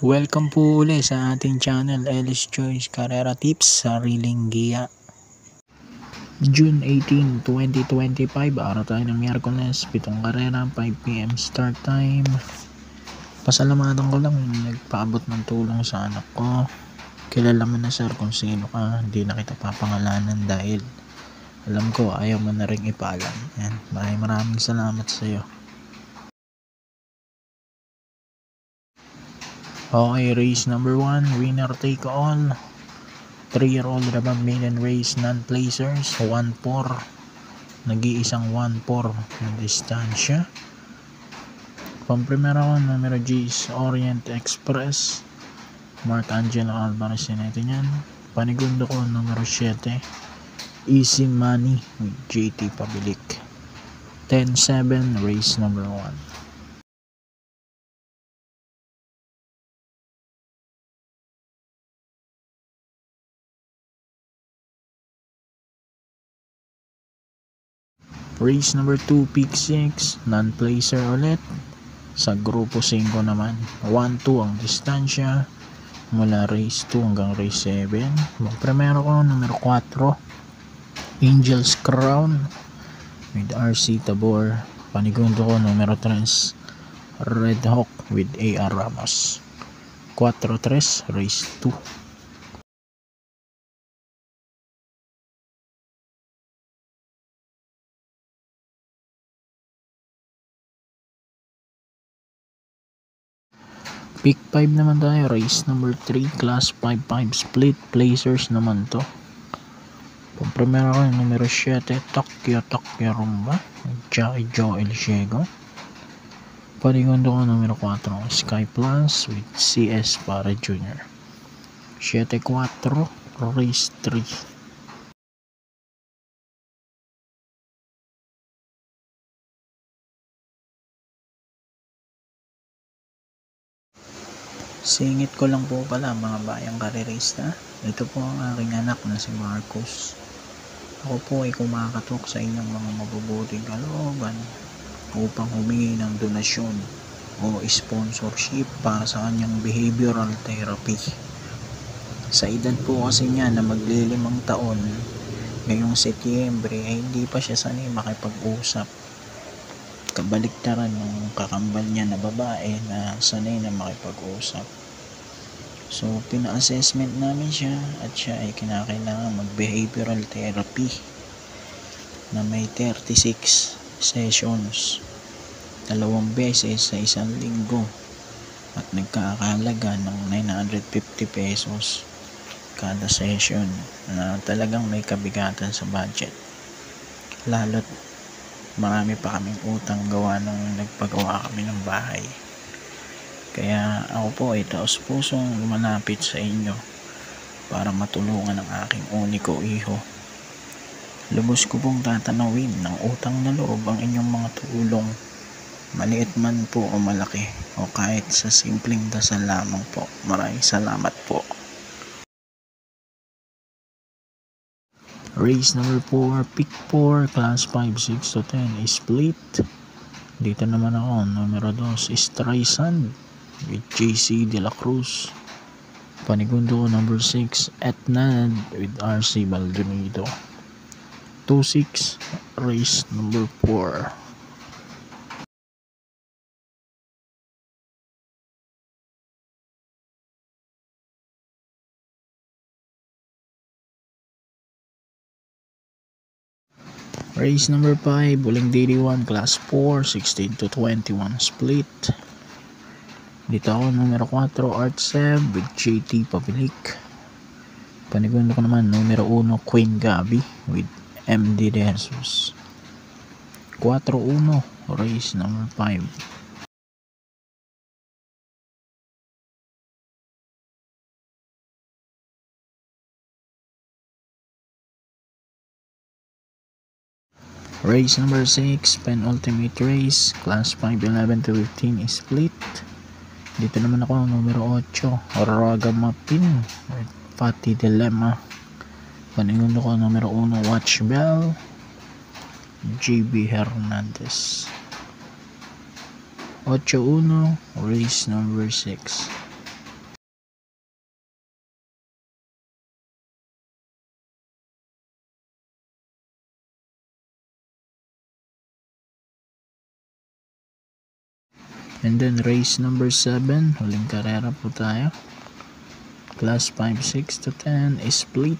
Welcome po uli sa ating channel, Ellis Choice Carrera Tips, Sariling Giya. June 18, 2025, araw tayo ng Miyerkules, 7 karera, 5 PM start time. Pasalamatan ko lang yung nagpaabot ng tulong sa anak ko. Kilala mo na sir kung sino ka, hindi na kita papangalanan dahil alam ko ayaw mo na rin ipaalam. Yan. Maraming salamat sa iyo. Okay, race number 1, winner take all. 3-year-old Rabang Maiden Race, non-placers, 1-4. Nag-iisang 1-4 na distansya. Pamprimera ko, numero G is Orient Express. Mark Angelo Alvarez ito niyan. Panigundo ko, numero 7. Easy Money with JT Pabilik. 10-7, race number 1. Race number 2, pick 6, non-placer ulit. Sa grupo 5 naman, 1-2 ang distansya mula race 2 hanggang race 7. Primero ko, numero 4, Angel's Crown with RC Tabor. Panigundo ko, numero 3, Red Hawk with AR Ramos. 4-3, race 2. Pick 5 naman tayo, race number 3, class 5-5 split, placers naman to. Primero ko, numero 7, Tokyo Rumba, Jackie Joel Siego. Panigundo ko, numero 4, Sky Plus with CS Para Jr. 7-4, race 3. Singit ko lang po pala mga bayang karerista. Ito po ang aking anak na si Marcos. Ako po ay kumakatok sa inyong mga mabubuting kalooban upang humingi ng donasyon o sponsorship para sa kanyang behavioral therapy. Sa edad po kasi niya na maglilimang taon, ngayong Setyembre ay hindi pa siya sanay makipag-usap. Kabaliktaran ng kakambal niya na babae na sanay na makipag-usap. So pina-assessment namin siya at siya ay kinakailangan mag-behavioral therapy na may 36 sessions, 2 beses sa isang linggo at nagkakahalaga ng 950 pesos kada session na talagang may kabigatan sa budget. Lalo't marami pa kaming utang gawa nung nagpagawa kami ng bahay. Kaya ako po ay taos pusong lumalapit sa inyo para matulungan ang aking uniko iho. Lubos ko pong tatanawin ng utang na loob ang inyong mga tulong, maliit man po o malaki o kahit sa simpleng dasal lamang po. Maraming salamat po. Race number 4, pick 4, class 5, 6 to 10, split. Dito naman ako, numero 2, Streisand with JC De La Cruz. Panigundo ko, number 6, Etnad with RC Baldonado. 2-6, race number 4. Race number 5, Buling Daily 1, class 4, 16 to 21 split. Dito ako, numero 4, Art Seb with JT Pabilik. Panigundo ko naman, numero 1, Queen Gabi with MD De Jesus. 4-1, race number 5. Race number 6, penultimate race, class 5, 11 to 15 split. Dito naman ako, numero 8, Raga Mapin with Fatty Dilemma. Panigundo ko, numero 1, Watch Bell, JB Hernandez. 8-1, race number 6. And then race number 7, huling karera po tayo. Class 5, 6 to 10 split.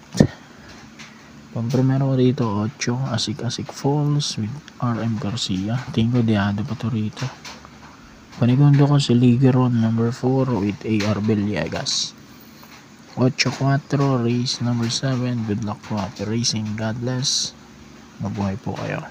Pampremero ko dito 8, Asik-Asik Falls with RM Garcia. Tingin ko diado pa to rito. Panigundo ko si Ligeron number 4 with AR Villegas. 8-4 race number 7. Good luck po, Happy Racing, God bless. Mabuhay po kayo.